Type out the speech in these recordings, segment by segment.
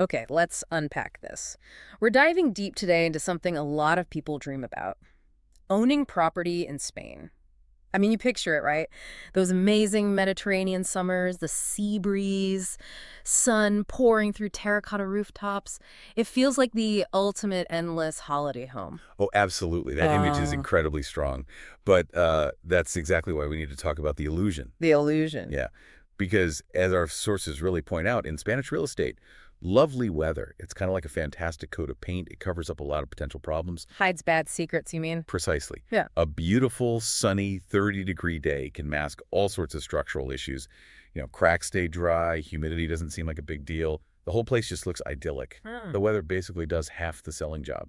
Okay, let's unpack this. We're diving deep today into something a lot of people dream about: owning property in Spain. I mean, you picture it, right? Those amazing Mediterranean summers, the sea breeze, sun pouring through terracotta rooftops. It feels like the ultimate endless holiday home. Oh, absolutely. That image is Uh, incredibly strong. But that's exactly why we need to talk about the illusion. the illusion. Yeah. Because as our sources really point out, in Spanish real estate, lovely weather, it's kind of like a fantastic coat of paint. It covers up a lot of potential problems. Hides bad secrets, you mean? Precisely. Yeah. A beautiful, sunny, 30-degree day can mask all sorts of structural issues. Cracks stay dry, humidity doesn't seem like a big deal. The whole place just looks idyllic. Hmm. The weather basically does half the selling job.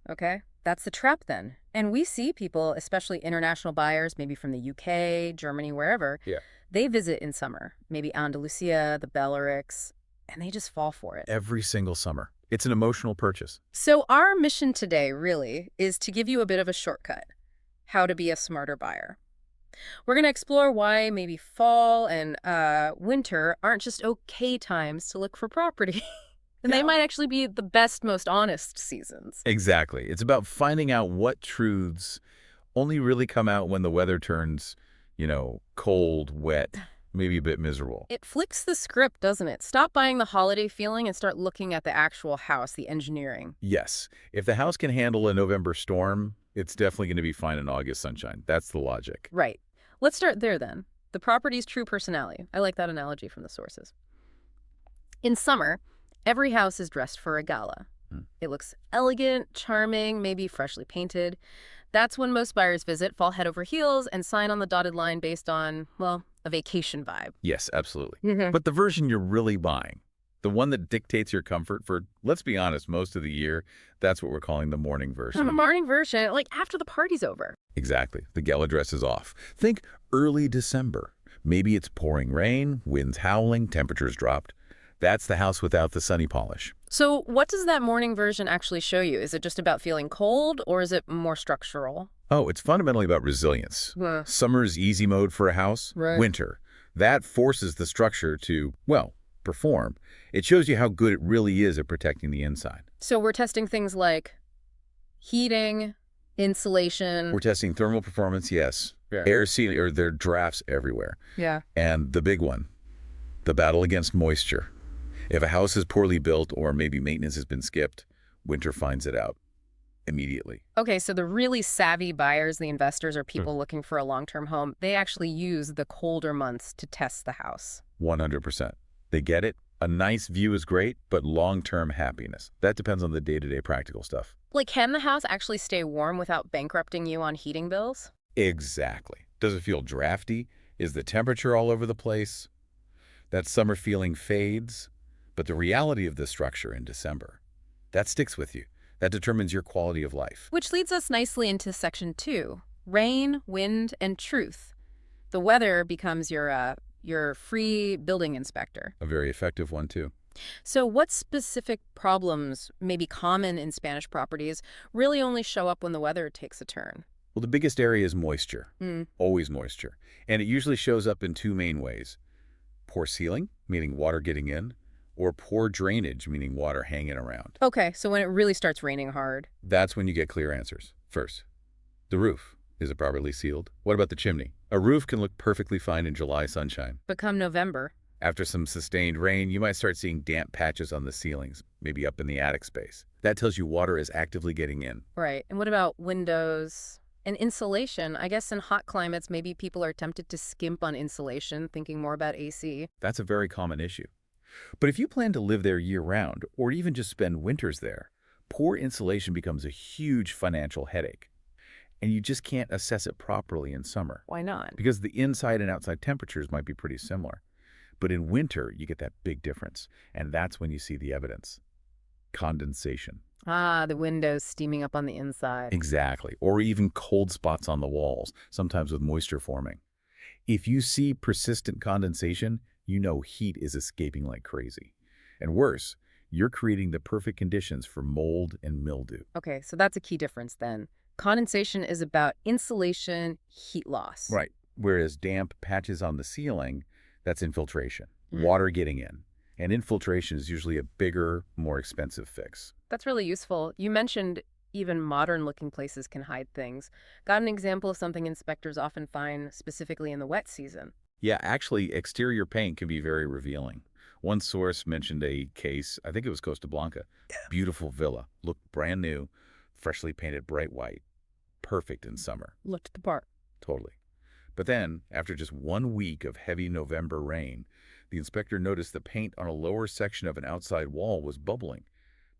Okay. That's the trap then. And we see people, especially international buyers, maybe from the UK, Germany, wherever, Yeah. they visit in summer, maybe Andalusia, the Balearics, and they just fall for it. Every single summer. It's an emotional purchase. So our mission today really is to give you a bit of a shortcut: how to be a smarter buyer. We're going to explore why maybe fall and winter aren't just okay times to look for property. And they Yeah. might actually be the best, most honest seasons. Exactly. It's about finding out what truths only really come out when the weather turns, cold, wet, maybe a bit miserable. It flicks the script, doesn't it? Stop buying the holiday feeling and start looking at the actual house, the engineering. Yes. If the house can handle a November storm, it's definitely going to be fine in August sunshine. That's the logic. Right. Let's start there then. The property's true personality. I like that analogy from the sources. In summer, every house is dressed for a gala. Hmm. It looks elegant, charming, maybe freshly painted. That's when most buyers visit, fall head over heels, and sign on the dotted line based on, well, a vacation vibe. Yes, absolutely. Mhm. But the version you're really buying, the one that dictates your comfort for, let's be honest, most of the year, that's what we're calling the morning The version. morning version, like after the party's over. Exactly. The gala dress is off. Think early December. Maybe it's pouring rain, winds howling, temperatures dropped. That's the house without the sunny polish. So what does that morning version actually show you? Is it just about feeling cold, or is it more structural? Oh, it's fundamentally about resilience. Uh, Summer's easy mode for a house. Right. Winter. That forces the structure to, well, perform. It shows you how good it really is at protecting the inside. So we're testing things like heating, insulation. We're testing thermal performance, yes. Yeah. Air sealing, or there are drafts everywhere. Yeah. And the big one, the battle against moisture. If a house is poorly built or maybe maintenance has been skipped, winter finds it out immediately. Okay, so the really savvy buyers, the investors, or people looking for a long-term home, they actually use the colder months to test the house. 100%. They get it. A nice view is great, but long-term happiness, that depends on the day-to-day practical stuff. Like, can the house actually stay warm without bankrupting you on heating bills? Exactly. Does it feel drafty? Is the temperature all over the place? That summer feeling fades, but the reality of the structure in December, that sticks with you. That determines your quality of life. Which leads us nicely into section 2, rain, wind, and truth. The weather becomes your free building inspector. A very effective one, too. So what specific problems, maybe common in Spanish properties, really only show up when the weather takes a turn? Well, the biggest area is moisture. Mm. Always moisture. And it usually shows up in two main ways. Poor sealing, meaning water getting in, or poor drainage, meaning water hanging around. Okay, so when it really starts raining hard. That's when you get clear answers. First, the roof. Is it properly sealed? What about the chimney? A roof can look perfectly fine in July sunshine. But come November. After some sustained rain, you might start seeing damp patches on the ceilings, maybe up in the attic space. That tells you water is actively getting in. Right. And what about windows and insulation? I guess in hot climates, maybe people are tempted to skimp on insulation, thinking more about AC. That's a very common issue. But if you plan to live there year-round, or even just spend winters there, poor insulation becomes a huge financial headache. And you just can't assess it properly in summer. Why not? Because the inside and outside temperatures might be pretty similar. But in winter, you get that big difference. And that's when you see the evidence. Condensation. Ah, the windows steaming up on the inside. Exactly. Or even cold spots on the walls, sometimes with moisture forming. If you see persistent condensation, you know heat is escaping like crazy. And worse, you're creating the perfect conditions for mold and mildew. Okay, so that's a key difference then. Condensation is about insulation, heat loss. Right. Whereas damp patches on the ceiling, that's infiltration, Mm. water getting in. And infiltration is usually a bigger, more expensive fix. That's really useful. You mentioned even modern-looking places can hide things. Got an example of something inspectors often find specifically in the wet season? Yeah, actually, exterior paint can be very revealing. One source mentioned a case, I think it was Costa Blanca. Beautiful villa, looked brand new, freshly painted bright white, perfect in summer. Looked the part. Totally. But then, after just 1 week of heavy November rain, the inspector noticed the paint on a lower section of an outside wall was bubbling,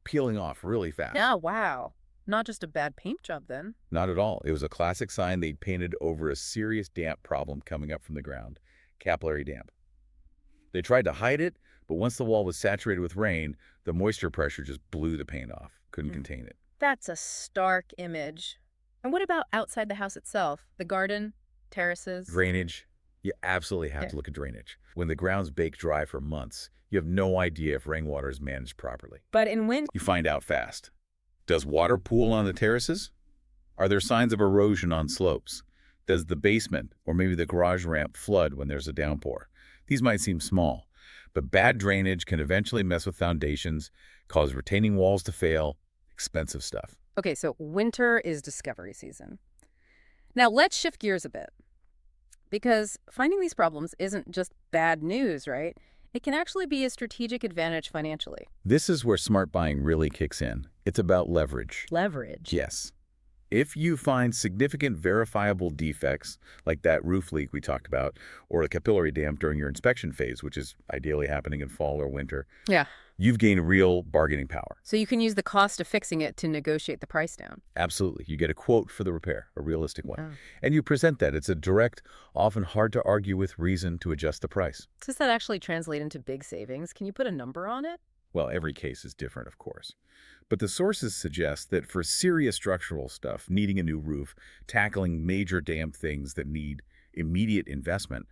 peeling off really fast. Yeah, wow. Not just a bad paint job then. Not at all. It was a classic sign they'd painted over a serious damp problem coming up from the ground, capillary damp. They tried to hide it, but once the wall was saturated with rain, the moisture pressure just blew the paint off. Couldn't contain it. That's a stark image. And what about outside the house itself? The garden, terraces? Drainage. You absolutely have Yeah. to look at drainage. When the ground's baked dry for months, you have no idea if rainwater is managed properly. But in winter, You find out fast. Does water pool on the terraces? Are there signs of erosion on slopes? Does the basement or maybe the garage ramp flood when there's a downpour? These might seem small, but bad drainage can eventually mess with foundations, cause retaining walls to fail, expensive stuff. okay, so winter is discovery season. Now let's shift gears a bit. Because finding these problems isn't just bad news, right? It can actually be a strategic advantage financially. This is where smart buying really kicks in. It's about leverage. Leverage. Yes. If you find significant verifiable defects, like that roof leak we talked about, or a capillary damp during your inspection phase, which is ideally happening in fall or winter, Yeah. you've gained real bargaining power. So you can use the cost of fixing it to negotiate the price down. Absolutely. You get a quote for the repair, a realistic one. Oh. And you present that. It's a direct, often hard to argue with reason to adjust the price. Does that actually translate into big savings? Can you put a number on it? Well, every case is different, of course. But the sources suggest that for serious structural stuff, needing a new roof, tackling major damp things that need immediate investment,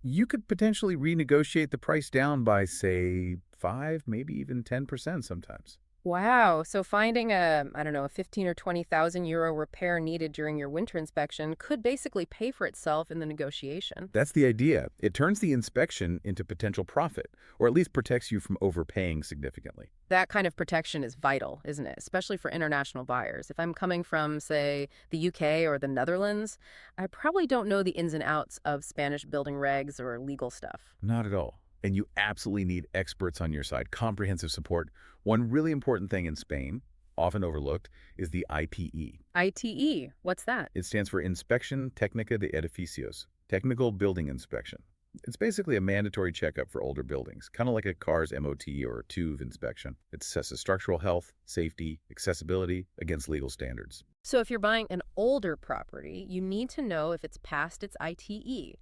you could potentially renegotiate the price down by, say, 5, maybe even 10% sometimes. Wow. So finding I don't know, a 15 or 20,000 euro repair needed during your winter inspection could basically pay for itself in the negotiation. That's the idea. It turns the inspection into potential profit, or at least protects you from overpaying significantly. That kind of protection is vital, isn't it? Especially for international buyers. If I'm coming from, say, the UK or the Netherlands, I probably don't know the ins and outs of Spanish building regs or legal stuff. Not at all. And you absolutely need experts on your side, comprehensive support. One really important thing in Spain, often overlooked, is the IPE. ITE, what's that? It stands for Inspection Técnica de Edificios, Technical Building Inspection. It's basically a mandatory checkup for older buildings, kind of like a car's MOT or TÜV inspection. It assesses structural health, safety, accessibility against legal standards. So if you're buying an older property, you need to know if it's past its ITE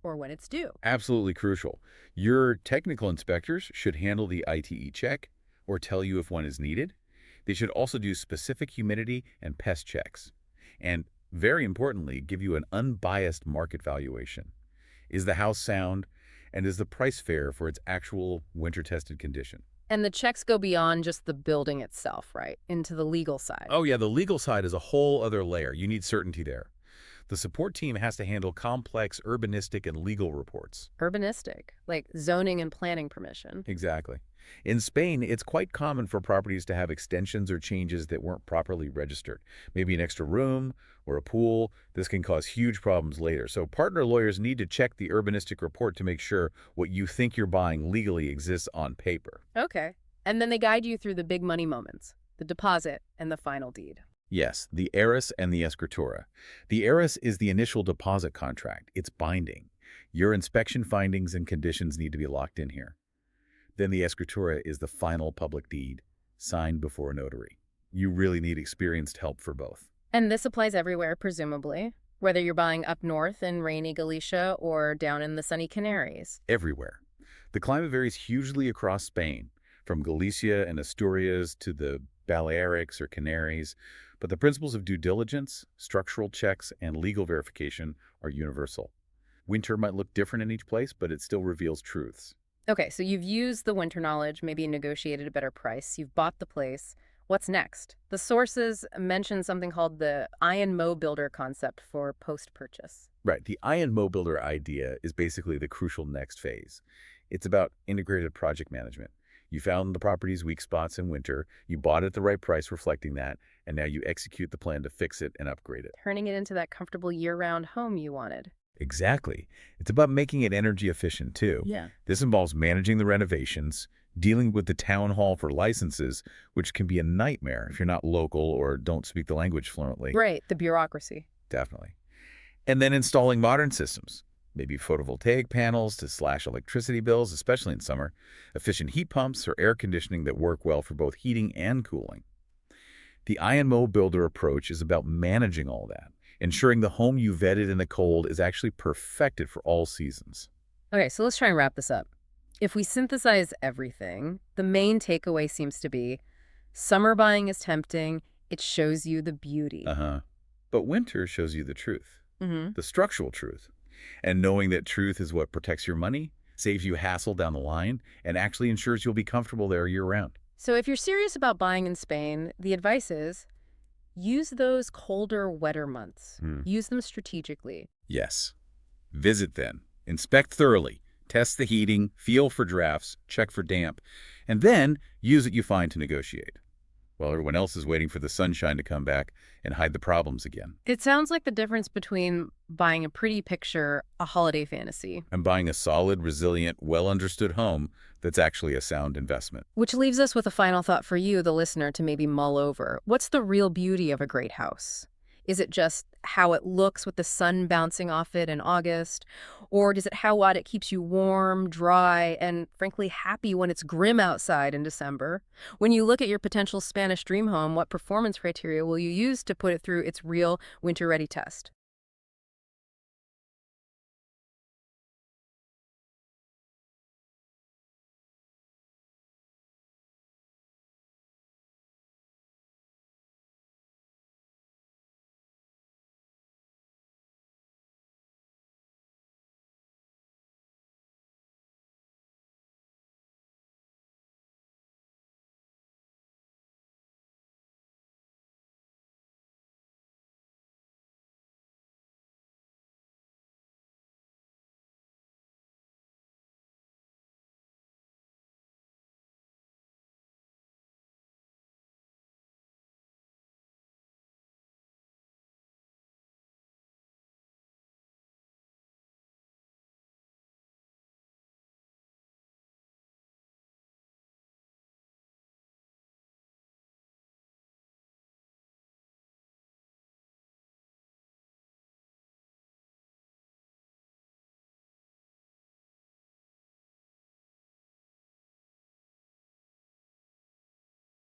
or when it's due. Absolutely crucial. Your technical inspectors should handle the ITE check or tell you if one is needed. They should also do specific humidity and pest checks. And very importantly, give you an unbiased market valuation. Is the house sound? And is the price fair for its actual winter-tested condition? And the checks go beyond just the building itself, right? Into the legal side. Oh yeah, the legal side is a whole other layer. You need certainty there. The support team has to handle complex urbanistic and legal reports. Urbanistic, like zoning and planning permission. Exactly. In Spain, it's quite common for properties to have extensions or changes that weren't properly registered. Maybe an extra room or a pool. This can cause huge problems later. So partner lawyers need to check the urbanistic report to make sure what you think you're buying legally exists on paper. Okay. And then they guide you through the big money moments, the deposit and the final deed. Yes, the heiress and the escritura. The heiress is the initial deposit contract. It's binding. Your inspection findings and conditions need to be locked in here. Then the escritura is the final public deed, signed before a notary. You really need experienced help for both. And this applies everywhere, presumably, whether you're buying up north in rainy Galicia or down in the sunny Canaries. Everywhere. The climate varies hugely across Spain, from Galicia and Asturias to the Balearics or Canaries, but the principles of due diligence, structural checks, and legal verification are universal. Winter might look different in each place, but it still reveals truths. Okay, so you've used the winter knowledge, maybe negotiated a better price, you've bought the place. What's next? The sources mention something called the IMO builder concept for post-purchase. Right, the IMO builder idea is basically the crucial next phase. It's about integrated project management. You found the property's weak spots in winter, you bought it at the right price reflecting that, and now you execute the plan to fix it and upgrade it. Turning it into that comfortable year-round home you wanted. Exactly. It's about making it energy efficient too. Yeah. This involves managing the renovations, dealing with the town hall for licenses, which can be a nightmare if you're not local or don't speak the language fluently. Right, the bureaucracy. Definitely. And then installing modern systems, maybe photovoltaic panels to slash electricity bills, especially in summer, efficient heat pumps or air conditioning that work well for both heating and cooling. The IMO Builder approach is about managing all that, ensuring the home you vetted in the cold is actually perfected for all seasons. Okay, so let's try and wrap this up. If we synthesize everything, the main takeaway seems to be summer buying is tempting. It shows you the beauty. Uh-huh. But winter shows you the truth, Mm-hmm. the structural truth. And knowing that truth is what protects your money, saves you hassle down the line, and actually ensures you'll be comfortable there year-round. So if you're serious about buying in Spain, the advice is use those colder, wetter months. Use them strategically. Yes. Visit then. Inspect thoroughly. Test the heating, feel for drafts, check for damp, and then use what you find to negotiate, while everyone else is waiting for the sunshine to come back and hide the problems again. It sounds like the difference between buying a pretty picture, a holiday fantasy. And buying a solid, resilient, well-understood home that's actually a sound investment. Which leaves us with a final thought for you, the listener, to maybe mull over. What's the real beauty of a great house? Is it just how it looks with the sun bouncing off it in August? Or is it how what it keeps you warm, dry, and frankly happy when it's grim outside in December? When you look at your potential Spanish dream home, what performance criteria will you use to put it through its real winter-ready test?